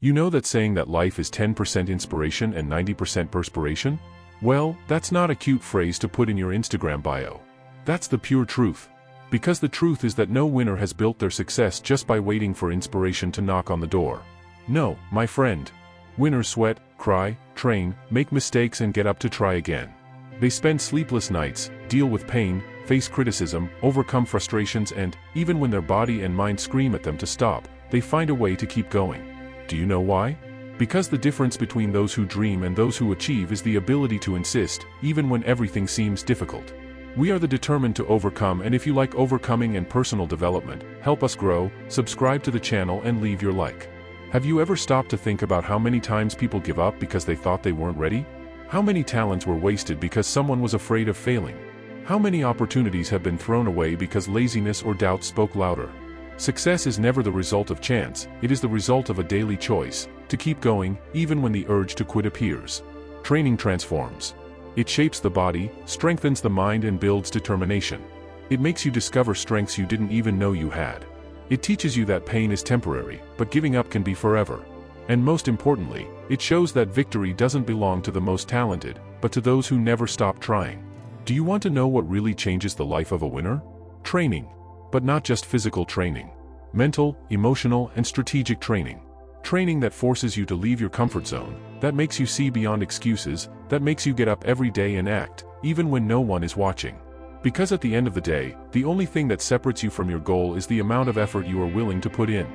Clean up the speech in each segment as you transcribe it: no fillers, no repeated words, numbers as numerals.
You know that saying that life is 10% inspiration and 90% perspiration? Well, that's not a cute phrase to put in your Instagram bio. That's the pure truth. Because the truth is that no winner has built their success just by waiting for inspiration to knock on the door. No, my friend. Winners sweat, cry, train, make mistakes and get up to try again. They spend sleepless nights, deal with pain, face criticism, overcome frustrations and, even when their body and mind scream at them to stop, they find a way to keep going. Do you know why? Because the difference between those who dream and those who achieve is the ability to insist, even when everything seems difficult. We are the determined to overcome, and if you like overcoming and personal development, help us grow, subscribe to the channel and leave your like. Have you ever stopped to think about how many times people give up because they thought they weren't ready? How many talents were wasted because someone was afraid of failing? How many opportunities have been thrown away because laziness or doubt spoke louder? Success is never the result of chance, it is the result of a daily choice, to keep going, even when the urge to quit appears. Training transforms. It shapes the body, strengthens the mind and builds determination. It makes you discover strengths you didn't even know you had. It teaches you that pain is temporary, but giving up can be forever. And most importantly, it shows that victory doesn't belong to the most talented, but to those who never stop trying. Do you want to know what really changes the life of a winner? Training. But not just physical training. Mental, emotional, and strategic training. Training that forces you to leave your comfort zone, that makes you see beyond excuses, that makes you get up every day and act, even when no one is watching. Because at the end of the day, the only thing that separates you from your goal is the amount of effort you are willing to put in.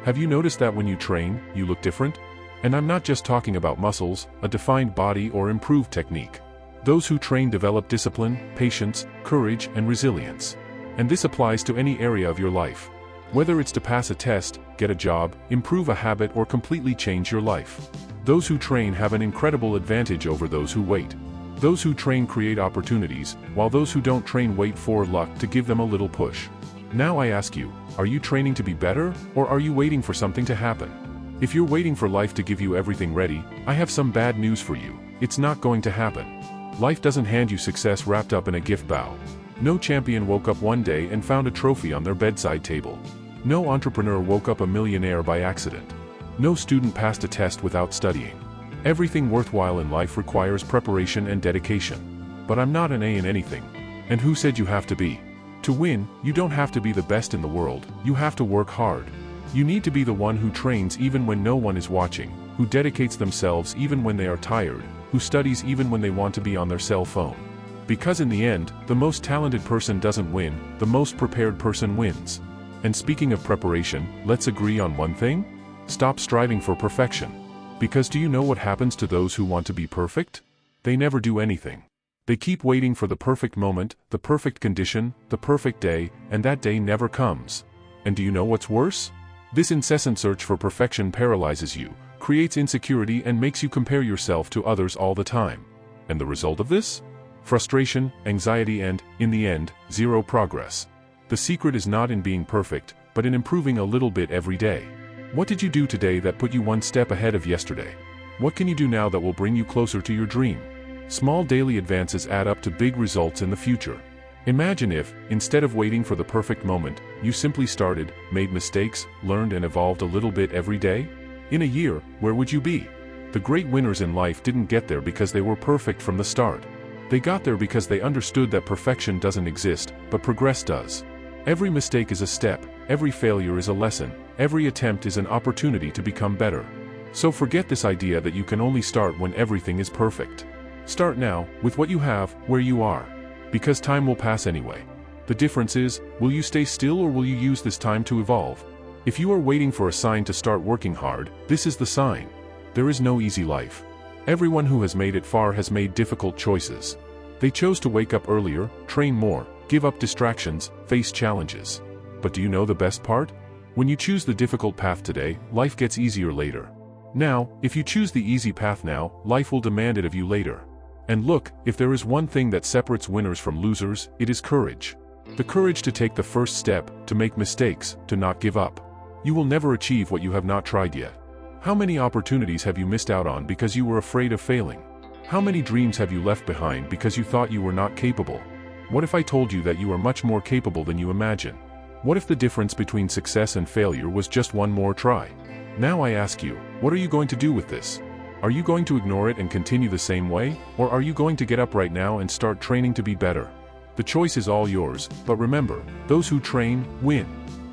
Have you noticed that when you train, you look different? And I'm not just talking about muscles, a defined body or improved technique. Those who train develop discipline, patience, courage, and resilience. And this applies to any area of your life. Whether it's to pass a test, get a job, improve a habit or completely change your life. Those who train have an incredible advantage over those who wait. Those who train create opportunities, while those who don't train wait for luck to give them a little push. Now I ask you, are you training to be better, or are you waiting for something to happen? If you're waiting for life to give you everything ready, I have some bad news for you. It's not going to happen. Life doesn't hand you success wrapped up in a gift bow. No champion woke up one day and found a trophy on their bedside table. No entrepreneur woke up a millionaire by accident. No student passed a test without studying. Everything worthwhile in life requires preparation and dedication. But I'm not an A in anything. And who said you have to be? To win, you don't have to be the best in the world, you have to work hard. You need to be the one who trains even when no one is watching, who dedicates themselves even when they are tired, who studies even when they want to be on their cell phone. Because in the end, the most talented person doesn't win, the most prepared person wins. And speaking of preparation, let's agree on one thing? Stop striving for perfection. Because do you know what happens to those who want to be perfect? They never do anything. They keep waiting for the perfect moment, the perfect condition, the perfect day, and that day never comes. And do you know what's worse? This incessant search for perfection paralyzes you, creates insecurity and makes you compare yourself to others all the time. And the result of this? Frustration, anxiety and, in the end, zero progress. The secret is not in being perfect, but in improving a little bit every day. What did you do today that put you one step ahead of yesterday? What can you do now that will bring you closer to your dream? Small daily advances add up to big results in the future. Imagine if, instead of waiting for the perfect moment, you simply started, made mistakes, learned and evolved a little bit every day? In a year, where would you be? The great winners in life didn't get there because they were perfect from the start. They got there because they understood that perfection doesn't exist, but progress does. Every mistake is a step, every failure is a lesson, every attempt is an opportunity to become better. So forget this idea that you can only start when everything is perfect. Start now, with what you have, where you are. Because time will pass anyway. The difference is, will you stay still or will you use this time to evolve? If you are waiting for a sign to start working hard, this is the sign. There is no easy life. Everyone who has made it far has made difficult choices. They chose to wake up earlier, train more, give up distractions, face challenges. But do you know the best part? When you choose the difficult path today, life gets easier later. Now, if you choose the easy path now, life will demand it of you later. And look, if there is one thing that separates winners from losers, it is courage. The courage to take the first step, to make mistakes, to not give up. You will never achieve what you have not tried yet. How many opportunities have you missed out on because you were afraid of failing? How many dreams have you left behind because you thought you were not capable? What if I told you that you are much more capable than you imagine? What if the difference between success and failure was just one more try? Now I ask you, what are you going to do with this? Are you going to ignore it and continue the same way, or are you going to get up right now and start training to be better? The choice is all yours, but remember, those who train, win.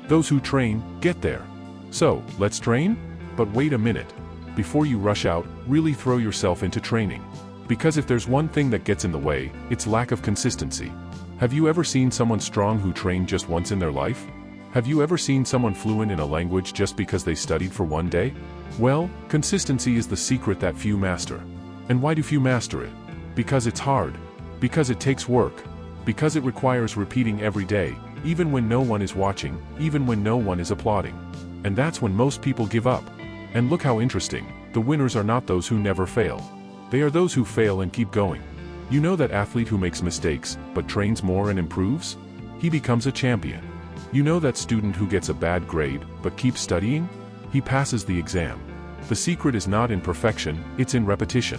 Those who train, get there. So, let's train? But wait a minute. Before you rush out, really throw yourself into training. Because if there's one thing that gets in the way, it's lack of consistency. Have you ever seen someone strong who trained just once in their life? Have you ever seen someone fluent in a language just because they studied for one day? Well, consistency is the secret that few master. And why do few master it? Because it's hard. Because it takes work. Because it requires repeating every day, even when no one is watching, even when no one is applauding. And that's when most people give up. And look how interesting, the winners are not those who never fail. They are those who fail and keep going. You know that athlete who makes mistakes, but trains more and improves? He becomes a champion. You know that student who gets a bad grade, but keeps studying? He passes the exam. The secret is not in perfection, it's in repetition.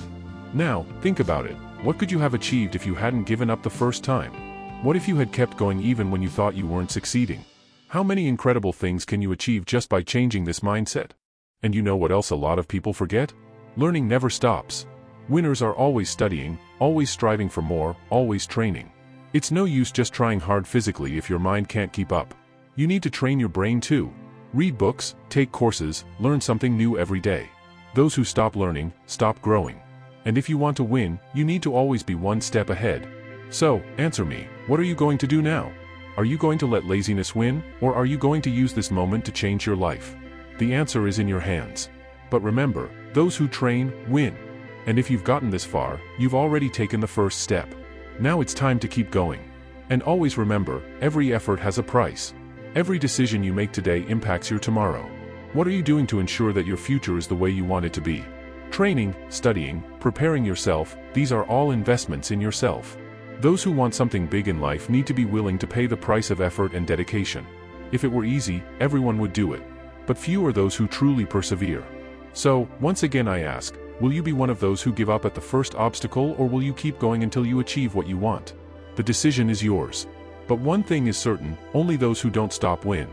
Now, think about it. What could you have achieved if you hadn't given up the first time? What if you had kept going even when you thought you weren't succeeding? How many incredible things can you achieve just by changing this mindset? And you know what else a lot of people forget? Learning never stops. Winners are always studying, always striving for more, always training. It's no use just trying hard physically if your mind can't keep up. You need to train your brain too. Read books, take courses, learn something new every day. Those who stop learning, stop growing. And if you want to win, you need to always be one step ahead. So, answer me, what are you going to do now? Are you going to let laziness win, or are you going to use this moment to change your life? The answer is in your hands. But remember, those who train, win. And if you've gotten this far, you've already taken the first step. Now it's time to keep going. And always remember, every effort has a price. Every decision you make today impacts your tomorrow. What are you doing to ensure that your future is the way you want it to be? Training, studying, preparing yourself, these are all investments in yourself. Those who want something big in life need to be willing to pay the price of effort and dedication. If it were easy, everyone would do it. But few are those who truly persevere. So, once again I ask, will you be one of those who give up at the first obstacle, or will you keep going until you achieve what you want? The decision is yours. But one thing is certain, only those who don't stop win.